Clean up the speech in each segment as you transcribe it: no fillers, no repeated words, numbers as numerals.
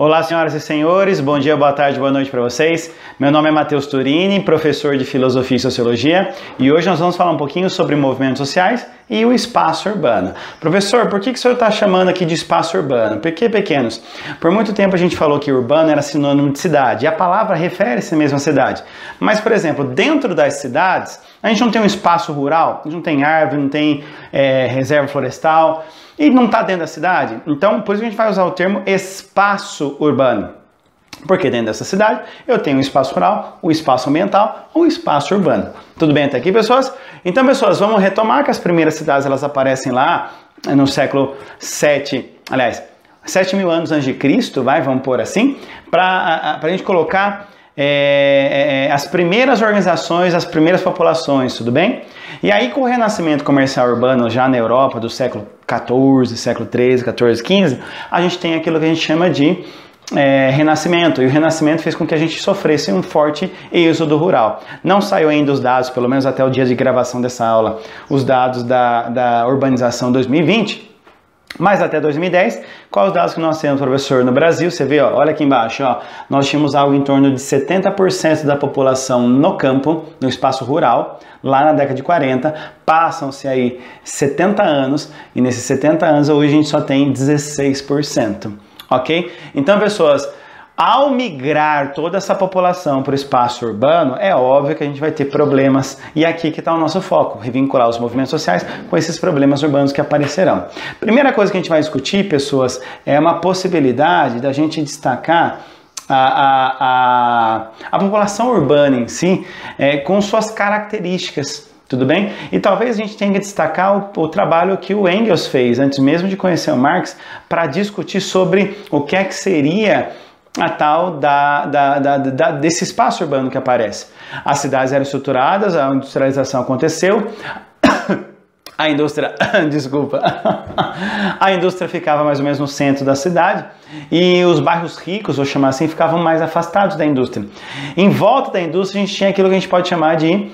Olá, senhoras e senhores, bom dia, boa tarde, boa noite para vocês. Meu nome é Matheus Turini, professor de Filosofia e Sociologia, e hoje nós vamos falar um pouquinho sobre movimentos sociais e o espaço urbano. Professor, por que o senhor está chamando aqui de espaço urbano? Por que pequenos? Por muito tempo a gente falou que urbano era sinônimo de cidade, e a palavra refere-se mesmo à cidade. Mas, por exemplo, dentro das cidades, a gente não tem um espaço rural, a gente não tem árvore, não tem reserva florestal, e não está dentro da cidade. Então, por isso que a gente vai usar o termo espaço urbano. Porque dentro dessa cidade eu tenho o espaço rural, o espaço ambiental, o espaço urbano. Tudo bem até aqui, pessoas? Então, pessoas, vamos retomar que as primeiras cidades elas aparecem lá no século 7, aliás, 7.000 anos antes de Cristo, vamos pôr assim, para a gente colocar as primeiras organizações, as primeiras populações, tudo bem? E aí com o renascimento comercial urbano já na Europa do século 14, século 13, 14, 15, a gente tem aquilo que a gente chama de renascimento, e o renascimento fez com que a gente sofresse um forte êxodo rural. Não saiu ainda os dados, pelo menos até o dia de gravação dessa aula, os dados da urbanização 2020, mas até 2010, quais os dados que nós temos, professor? No Brasil, você vê, ó, olha aqui embaixo, ó, nós tínhamos algo em torno de 70% da população no campo, no espaço rural, lá na década de 40, passam-se aí 70 anos, e nesses 70 anos hoje a gente só tem 16%, ok? Então, pessoas, ao migrar toda essa população para o espaço urbano, é óbvio que a gente vai ter problemas, e aqui que está o nosso foco, revincular os movimentos sociais com esses problemas urbanos que aparecerão. Primeira coisa que a gente vai discutir, pessoas, é uma possibilidade da gente destacar a população urbana em si, com suas características. Tudo bem? E talvez a gente tenha que destacar o trabalho que o Engels fez, antes mesmo de conhecer o Marx, para discutir sobre o que é que seria a tal desse espaço urbano que aparece. As cidades eram estruturadas, a industrialização aconteceu, a indústria, desculpa, a indústria ficava mais ou menos no centro da cidade e os bairros ricos, vou chamar assim, ficavam mais afastados da indústria. Em volta da indústria a gente tinha aquilo que a gente pode chamar de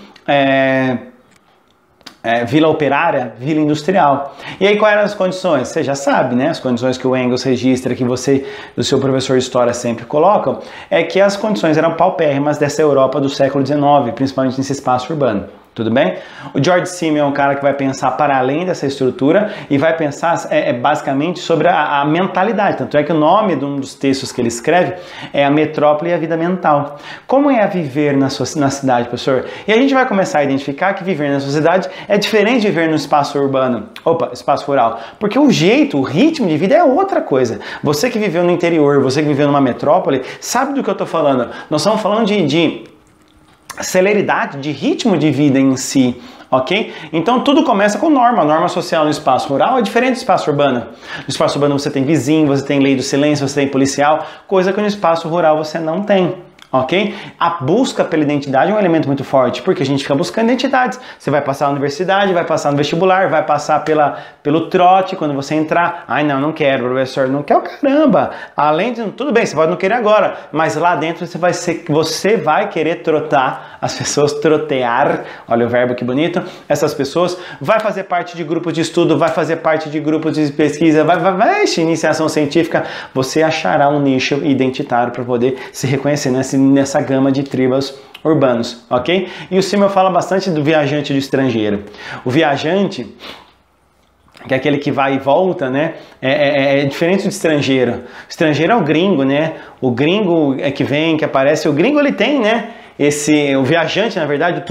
vila operária, vila industrial. E aí quais eram as condições? Você já sabe, né? As condições que o Engels registra, que você, o seu professor de história sempre coloca, é que as condições eram paupérrimas dessa Europa do século XIX, principalmente nesse espaço urbano. Tudo bem? O George Simeon é um cara que vai pensar para além dessa estrutura e vai pensar basicamente sobre a mentalidade. Tanto é que o nome de um dos textos que ele escreve é A Metrópole e a Vida Mental. Como é viver na cidade, professor? E a gente vai começar a identificar que viver na sociedade é diferente de viver no espaço urbano, espaço rural. Porque o jeito, o ritmo de vida é outra coisa. Você que viveu no interior, você que viveu numa metrópole, sabe do que eu estou falando. Nós estamos falando de celeridade, de ritmo de vida em si, ok? Então tudo começa com norma. A norma social no espaço rural é diferente do espaço urbano. No espaço urbano você tem vizinho, você tem lei do silêncio, você tem policial, coisa que no espaço rural você não tem. Ok? A busca pela identidade é um elemento muito forte, porque a gente fica buscando identidades. Você vai passar na universidade, vai passar no vestibular, vai passar pelo trote quando você entrar. Ai, não quero, professor, não quero, caramba. Além de, tudo bem, você pode não querer agora, mas lá dentro você vai querer trotar, as pessoas trotear, olha o verbo que bonito, essas pessoas, vai fazer parte de grupos de estudo, vai fazer parte de grupos de pesquisa, vai iniciação científica, você achará um nicho identitário para poder se reconhecer nessa gama de tribos urbanos, ok? E o Simeon fala bastante do viajante do estrangeiro. O viajante, que é aquele que vai e volta, né? É diferente do estrangeiro. O estrangeiro é o gringo, né? O gringo é que vem, que aparece. O gringo ele tem, né? O viajante, na verdade, o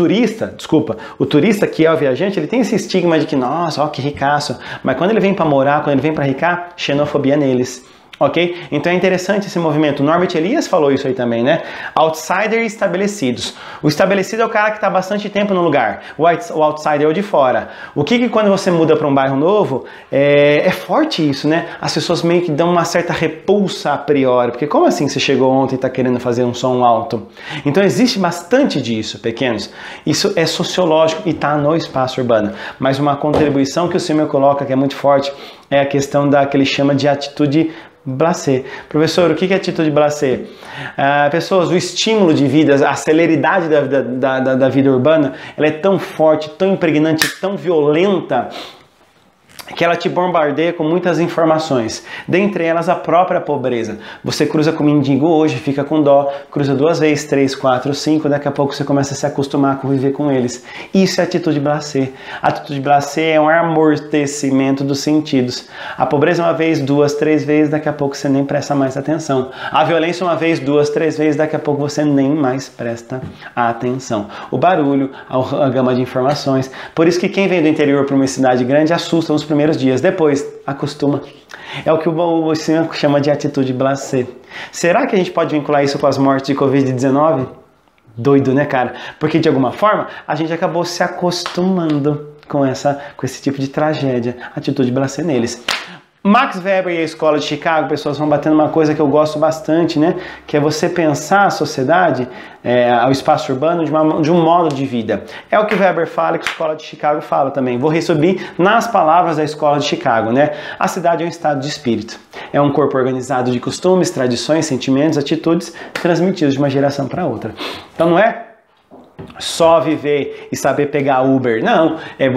turista que é o viajante, ele tem esse estigma de que, nossa, ó, que ricaço. Mas quando ele vem para morar, quando ele vem para ricar, xenofobia neles. Ok? Então é interessante esse movimento. O Norbert Elias falou isso aí também, né? Outsider e estabelecidos. O estabelecido é o cara que está bastante tempo no lugar. O outsider é o de fora. O que quando você muda para um bairro novo, é forte isso, né? As pessoas meio que dão uma certa repulsa a priori. Porque como assim você chegou ontem e está querendo fazer um som alto? Então existe bastante disso, pequenos. Isso é sociológico e está no espaço urbano. Mas uma contribuição que o Simeon coloca que é muito forte é a questão que ele chama de atitude blasé. Professor, o que é atitude blasé? Pessoas, o estímulo de vida, a celeridade da vida urbana, ela é tão forte, tão impregnante, tão violenta, que ela te bombardeia com muitas informações, dentre elas a própria pobreza. Você cruza com o mendigo hoje, fica com dó, cruza 2 vezes, 3, 4, 5, daqui a pouco você começa a se acostumar a conviver com eles. Isso é atitude blasé. Atitude blasé é um amortecimento dos sentidos. A pobreza 1 vez, 2, 3 vezes, daqui a pouco você nem presta mais atenção. A violência 1 vez, 2, 3 vezes, daqui a pouco você nem mais presta atenção. O barulho, a gama de informações. Por isso que quem vem do interior para uma cidade grande assusta nos primeiros dias, depois acostuma. É o que o senhor chama de atitude blasé. Será que a gente pode vincular isso com as mortes de Covid-19? Doido, né, cara? Porque de alguma forma a gente acabou se acostumando com esse tipo de tragédia, atitude blasé neles. Max Weber e a Escola de Chicago, pessoas, vão batendo uma coisa que eu gosto bastante, né? Que é você pensar a sociedade, o espaço urbano, de um modo de vida. É o que Weber fala e que a Escola de Chicago fala também. Vou resumir nas palavras da Escola de Chicago, né? A cidade é um estado de espírito. É um corpo organizado de costumes, tradições, sentimentos, atitudes transmitidos de uma geração para outra. Então não é só viver e saber pegar Uber. Não, é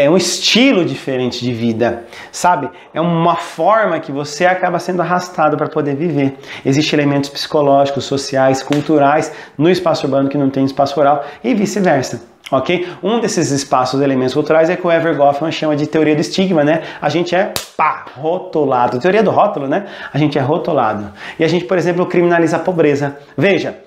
um estilo diferente de vida, sabe? É uma forma que você acaba sendo arrastado para poder viver. Existem elementos psicológicos, sociais, culturais no espaço urbano que não tem espaço rural e vice-versa. Ok? Um desses espaços, elementos culturais, é que o Ever Goffman chama de teoria do estigma, né? A gente é, rotulado. Teoria do rótulo, né? A gente é rotulado. E a gente, por exemplo, criminaliza a pobreza. Veja,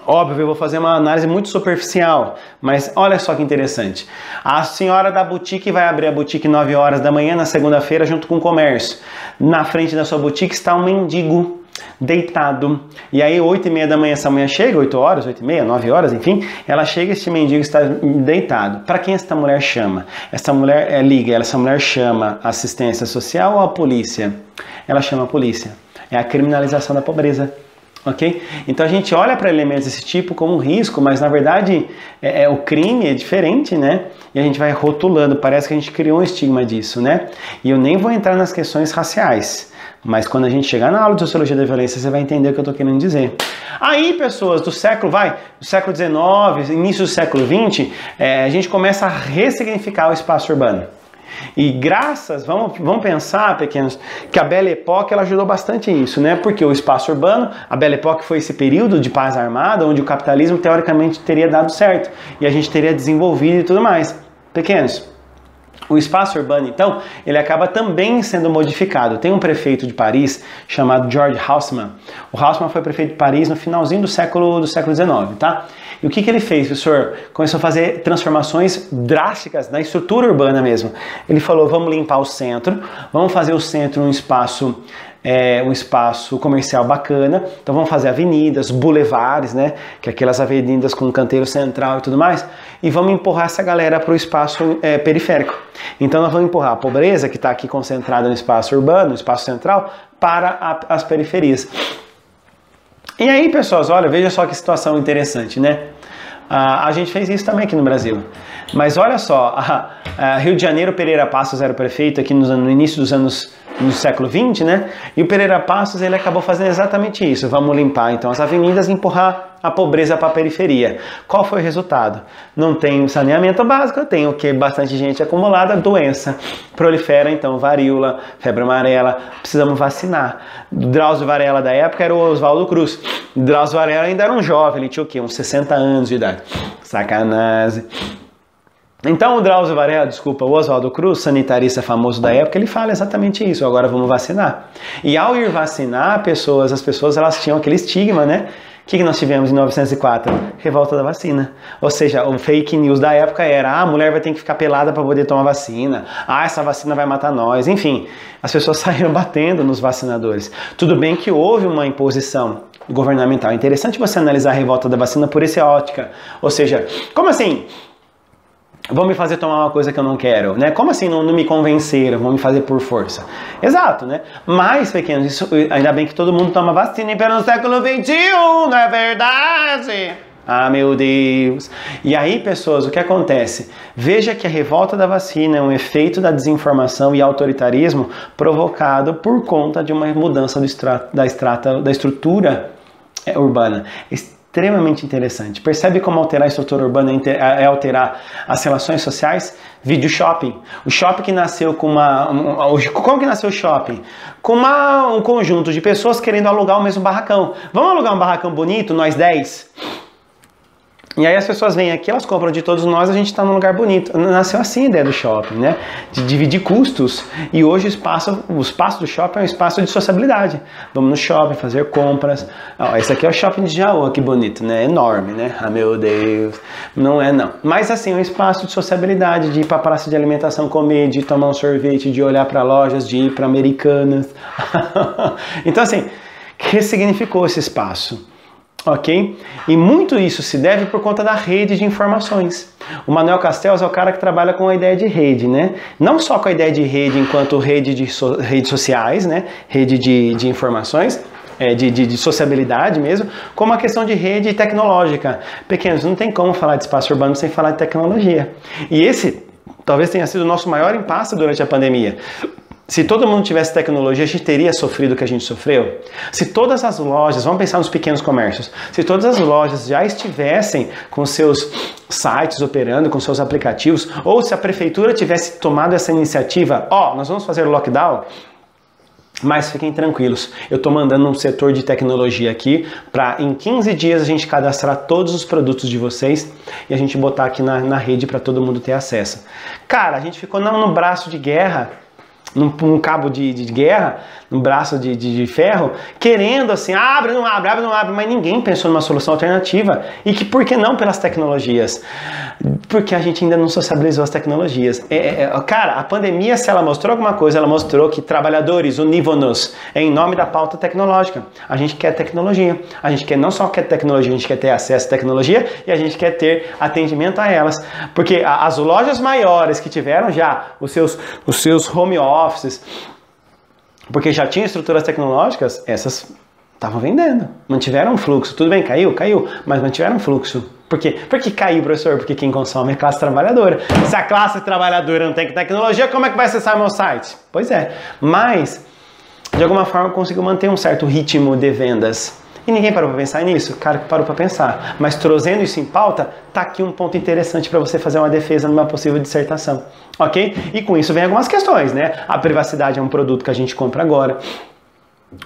óbvio, eu vou fazer uma análise muito superficial, mas olha só que interessante. A senhora da boutique vai abrir a boutique 9 horas da manhã na segunda-feira junto com o comércio. Na frente da sua boutique está um mendigo deitado. E aí 8h30 da manhã essa mulher chega, 8 horas, 8h30, 9 horas, enfim, ela chega e este mendigo está deitado. Para quem essa mulher chama? Essa mulher essa mulher chama a assistência social ou a polícia? Ela chama a polícia. É a criminalização da pobreza. Ok? Então a gente olha para elementos desse tipo como um risco, mas na verdade o crime é diferente, né? E a gente vai rotulando, parece que a gente criou um estigma disso, né? E eu nem vou entrar nas questões raciais, mas quando a gente chegar na aula de Sociologia da Violência, você vai entender o que eu estou querendo dizer. Aí, pessoas, do século XIX, início do século XX, a gente começa a ressignificar o espaço urbano. E vamos pensar, pequenos, que a Belle Époque ela ajudou bastante isso, né? Porque o espaço urbano, a Belle Époque foi esse período de paz armada, onde o capitalismo teoricamente teria dado certo e a gente teria desenvolvido e tudo mais. Pequenos, o espaço urbano, então, ele acaba também sendo modificado. Tem um prefeito de Paris chamado George Haussmann. O Haussmann foi prefeito de Paris no finalzinho do século XIX, tá? E o que ele fez, professor? Começou a fazer transformações drásticas na estrutura urbana mesmo. Ele falou, vamos limpar o centro, vamos fazer o centro um espaço comercial bacana, então vamos fazer avenidas, boulevards, né, que é aquelas avenidas com canteiro central e tudo mais, e vamos empurrar essa galera para o espaço periférico. Então nós vamos empurrar a pobreza, que está aqui concentrada no espaço urbano, no espaço central, para as periferias. E aí, pessoas, olha, veja só que situação interessante, né? A gente fez isso também aqui no Brasil. Mas olha só, Rio de Janeiro, Pereira Passos era o prefeito aqui no início dos anos no século XX, né? E o Pereira Passos ele acabou fazendo exatamente isso. Vamos limpar então as avenidas e empurrar a pobreza para a periferia. Qual foi o resultado? Não tem saneamento básico, tem o que? Bastante gente acumulada, doença. Prolifera então varíola, febre amarela, precisamos vacinar. Drauzio Varela da época era o Oswaldo Cruz. Drauzio Varela ainda era um jovem, ele tinha o quê? Uns 60 anos de idade. Sacanagem. Então o Oswaldo Cruz, sanitarista famoso da época, ele fala exatamente isso, agora vamos vacinar. E ao ir vacinar as pessoas elas tinham aquele estigma, né? O que nós tivemos em 1904? Revolta da vacina. Ou seja, o fake news da época era, a mulher vai ter que ficar pelada para poder tomar vacina, essa vacina vai matar nós, enfim. As pessoas saíram batendo nos vacinadores. Tudo bem que houve uma imposição governamental. É interessante você analisar a revolta da vacina por essa ótica. Ou seja, como assim? Vão me fazer tomar uma coisa que eu não quero, né? Como assim não me convenceram? Vão me fazer por força. Exato, né? Mas, pequenos, isso, ainda bem que todo mundo toma vacina pelo século XXI, não é verdade? Ah, meu Deus! E aí, pessoas, o que acontece? Veja que a revolta da vacina é um efeito da desinformação e autoritarismo provocado por conta de uma mudança da estrutura urbana. extremamente interessante. Percebe como alterar a estrutura urbana é alterar as relações sociais? Vídeo shopping. O shopping que nasceu com como que nasceu o shopping? Com um conjunto de pessoas querendo alugar o mesmo barracão. Vamos alugar um barracão bonito, nós 10? E aí as pessoas vêm aqui, elas compram de todos nós, a gente está num lugar bonito. Nasceu assim a ideia do shopping, né? De dividir custos. E hoje o espaço do shopping é um espaço de sociabilidade. Vamos no shopping fazer compras. Esse aqui é o shopping de Jaú, que bonito, né? Enorme, né? Ah, meu Deus. Não é, não. Mas assim, é um espaço de sociabilidade, de ir para a praça de alimentação comer, de tomar um sorvete, de olhar para lojas, de ir para Americanas. Então assim, ressignificou esse espaço. Ok? E muito isso se deve por conta da rede de informações. O Manuel Castells é o cara que trabalha com a ideia de rede, né? Não só com a ideia de rede enquanto rede de redes sociais, né? Rede de informações, de sociabilidade mesmo, como a questão de rede tecnológica. Pequenos, não tem como falar de espaço urbano sem falar de tecnologia. E esse talvez tenha sido o nosso maior impasse durante a pandemia. Se todo mundo tivesse tecnologia, a gente teria sofrido o que a gente sofreu? Se todas as lojas, vamos pensar nos pequenos comércios, se todas as lojas já estivessem com seus sites operando, com seus aplicativos, ou se a prefeitura tivesse tomado essa iniciativa, nós vamos fazer o lockdown, mas fiquem tranquilos, eu estou mandando um setor de tecnologia aqui para em 15 dias a gente cadastrar todos os produtos de vocês e a gente botar aqui na rede para todo mundo ter acesso. Cara, a gente ficou no braço de guerra, num cabo de guerra, num braço de ferro, querendo assim, abre, não abre, mas ninguém pensou numa solução alternativa. E que por que não pelas tecnologias? Porque a gente ainda não sociabilizou as tecnologias. Cara, a pandemia, se ela mostrou alguma coisa, ela mostrou que trabalhadores, unívonos, em nome da pauta tecnológica. A gente quer tecnologia. A gente não só quer tecnologia, a gente quer ter acesso à tecnologia e a gente quer ter atendimento a elas. Porque as lojas maiores que tiveram já os seus home offices, porque já tinham estruturas tecnológicas, essas estavam vendendo, mantiveram um fluxo. Tudo bem, caiu, mas mantiveram um fluxo. Por quê? Porque caiu, professor? Porque quem consome é a classe trabalhadora. Se a classe trabalhadora não tem tecnologia, como é que vai acessar meu site? Pois é, mas de alguma forma conseguiu manter um certo ritmo de vendas. E ninguém parou para pensar nisso? Cara, parou para pensar. Mas trazendo isso em pauta, tá aqui um ponto interessante para você fazer uma defesa numa possível dissertação, ok? E com isso vem algumas questões, né? A privacidade é um produto que a gente compra agora.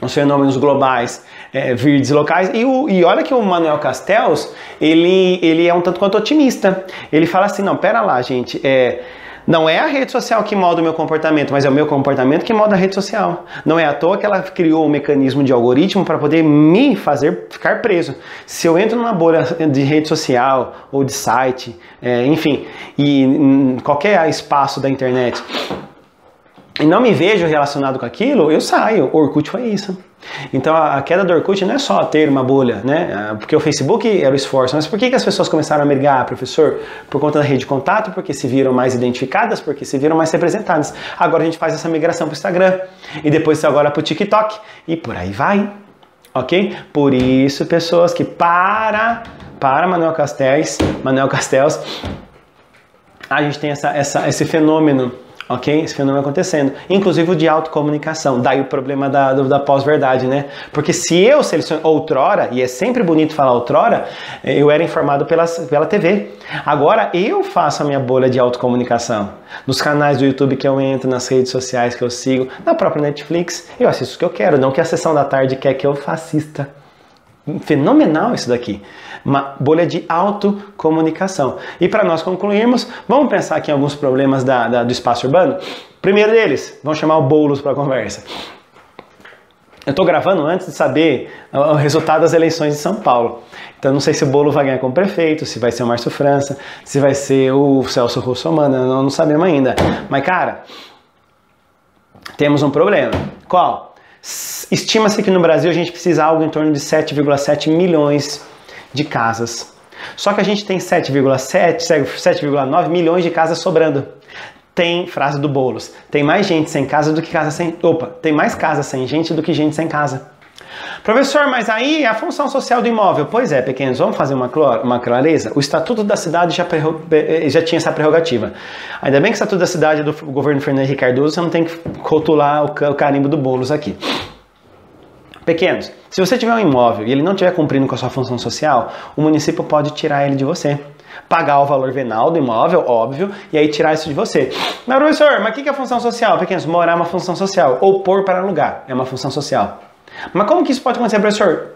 Os fenômenos globais, verdes locais. E olha que o Manuel Castells, ele é um tanto quanto otimista. Ele fala assim, não, pera lá, gente, não é a rede social que molda o meu comportamento, mas é o meu comportamento que molda a rede social. Não é à toa que ela criou um mecanismo de algoritmo para poder me fazer ficar preso. Se eu entro numa bolha de rede social ou de site, enfim, e em qualquer espaço da internet, e não me vejo relacionado com aquilo, eu saio. O Orkut foi isso. Então a queda do Orkut não é só ter uma bolha, né? Porque o Facebook era o esforço. Mas por que as pessoas começaram a migrar, professor? Por conta da rede de contato, porque se viram mais identificadas, porque se viram mais representadas. Agora a gente faz essa migração para o Instagram. E depois agora para o TikTok. E por aí vai. Ok? Por isso, pessoas que para Manuel Castells, a gente tem esse fenômeno. Ok? Esse fenômeno acontecendo. Inclusive o de autocomunicação. Daí o problema da pós-verdade, né? Porque se eu seleciono outrora, e é sempre bonito falar outrora, eu era informado pela TV. Agora eu faço a minha bolha de autocomunicação. Nos canais do YouTube que eu entro, nas redes sociais que eu sigo, na própria Netflix, eu assisto o que eu quero, não que a sessão da tarde quer que eu assista. Fenomenal isso daqui. Uma bolha de autocomunicação. E para nós concluirmos, vamos pensar aqui em alguns problemas do espaço urbano. Primeiro deles, vamos chamar o Boulos para a conversa. Eu estou gravando antes de saber o resultado das eleições de São Paulo. Então não sei se o Boulos vai ganhar como prefeito, se vai ser o Márcio França, se vai ser o Celso Russomano, não sabemos ainda. Mas cara, temos um problema. Qual? Estima-se que no Brasil a gente precisa algo em torno de 7,7 milhões de casas. Só que a gente tem 7,9 milhões de casas sobrando. Tem, frase do Boulos, tem mais gente sem casa do que casa sem... tem mais casa sem gente do que gente sem casa. Professor, mas aí a função social do imóvel? Pois é, pequenos, vamos fazer uma clareza? O Estatuto da Cidade já tinha essa prerrogativa. Ainda bem que o Estatuto da Cidade do governo Fernando Henrique Cardoso, você não tem que rotular o carimbo do Boulos aqui. Pequenos, se você tiver um imóvel e ele não estiver cumprindo com a sua função social, o município pode tirar ele de você. Pagar o valor venal do imóvel, óbvio, e aí tirar isso de você. Mas, professor, mas o que é função social? Pequenos, morar é uma função social. Ou pôr para alugar é uma função social. Mas como que isso pode acontecer, professor?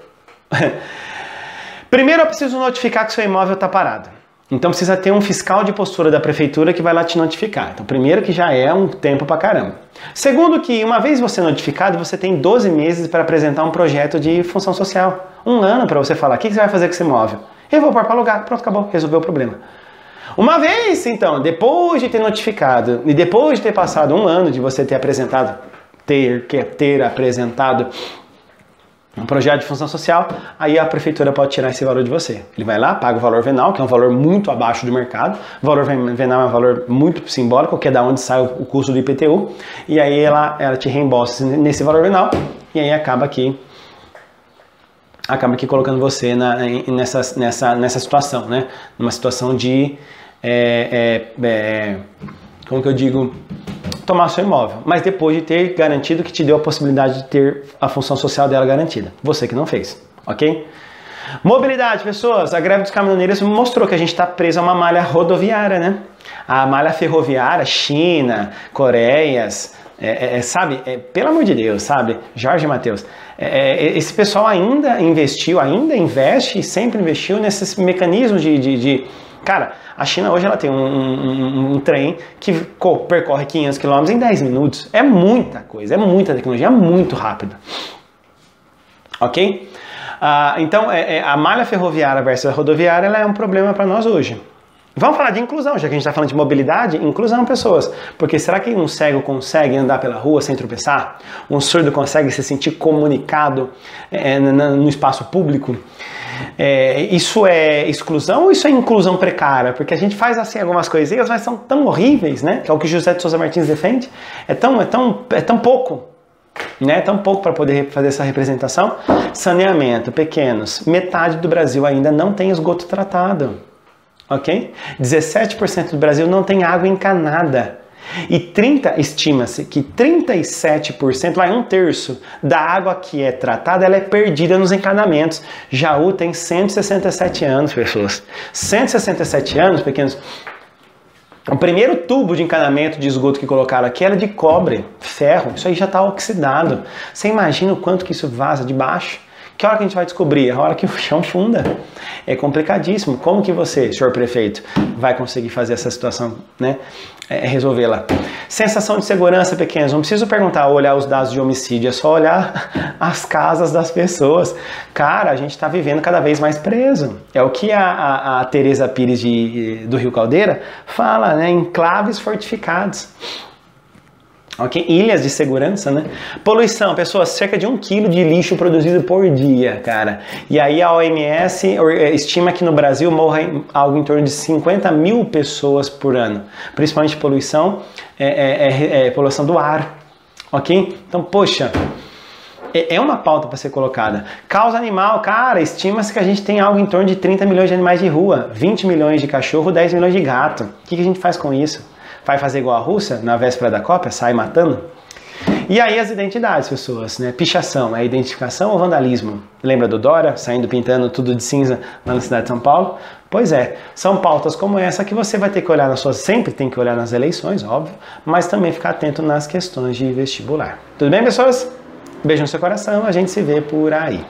Primeiro eu preciso notificar que seu imóvel está parado. Então precisa ter um fiscal de postura da prefeitura que vai lá te notificar. Então primeiro que já é um tempo pra caramba. Segundo que uma vez você notificado, você tem 12 meses para apresentar um projeto de função social. Um ano para você falar, o que você vai fazer com esse imóvel? Eu vou pôr para alugar. Pronto, acabou, resolveu o problema. Uma vez, então, depois de ter notificado e depois de ter passado um ano de você ter apresentado, ter apresentado um projeto de função social, aí a prefeitura pode tirar esse valor de você. Ele vai lá, paga o valor venal, que é um valor muito abaixo do mercado. O valor venal é um valor muito simbólico, que é da onde sai o custo do IPTU. E aí ela te reembolsa nesse valor venal. E aí acaba aqui colocando você nessa situação, né? Numa situação de, como que eu digo, tomar seu imóvel, mas depois de ter garantido que te deu a possibilidade de ter a função social dela garantida. Você que não fez, ok? Mobilidade, pessoas. A greve dos caminhoneiros mostrou que a gente está preso a uma malha rodoviária, né? A malha ferroviária, China, Coreias, sabe? Pelo amor de Deus, sabe? Jorge Mateus. Esse pessoal ainda investe e sempre investiu nesses mecanismos de Cara, a China hoje ela tem um trem que percorre 500 km em 10 minutos. É muita coisa, é muita tecnologia, é muito rápido. Ok? Então, a malha ferroviária versus a rodoviária ela é um problema para nós hoje. Vamos falar de inclusão, já que a gente está falando de mobilidade, inclusão pessoas. Porque será que um cego consegue andar pela rua sem tropeçar? Um surdo consegue se sentir comunicado no espaço público? Isso é exclusão ou isso é inclusão precária? Porque a gente faz assim algumas coisinhas, mas são tão horríveis, né? Que é o que José de Souza Martins defende. É tão pouco, né? Tão pouco para poder fazer essa representação. Saneamento, pequenos. Metade do Brasil ainda não tem esgoto tratado, ok? 17% do Brasil não tem água encanada. E estima-se que 37%, um terço da água que é tratada, ela é perdida nos encanamentos. Jaú tem 167 anos, pessoas. 167 anos, pequenos. O primeiro tubo de encanamento de esgoto que colocaram aqui era de cobre, ferro. Isso aí já está oxidado. Você imagina o quanto que isso vaza de baixo? Que hora que a gente vai descobrir? A hora que o chão funda. É complicadíssimo. Como que você, senhor prefeito, vai conseguir fazer essa situação, né? Resolvê-la? Sensação de segurança, pequenos. Não preciso olhar os dados de homicídio, é só olhar as casas das pessoas. Cara, a gente está vivendo cada vez mais preso. É o que a Tereza Pires do Rio Caldeira fala, né? Enclaves fortificados. Okay? Ilhas de segurança, né? Poluição, pessoas, cerca de 1 kg de lixo produzido por dia, cara. E aí a OMS estima que no Brasil morrem algo em torno de 50 mil pessoas por ano. Principalmente poluição, poluição do ar, ok? Então, poxa, é uma pauta para ser colocada. Causa animal, cara, estima-se que a gente tem algo em torno de 30 milhões de animais de rua, 20 milhões de cachorro, 10 milhões de gato. O que a gente faz com isso? Vai fazer igual a Rússia, na véspera da Copa, sai matando? E aí as identidades, pessoas, né? Pichação, é identificação ou vandalismo? Lembra do Dória, saindo pintando tudo de cinza lá na cidade de São Paulo? Pois é, são pautas como essa que você vai ter que olhar sempre tem que olhar nas eleições, óbvio, mas também ficar atento nas questões de vestibular. Tudo bem, pessoas? Beijo no seu coração, a gente se vê por aí.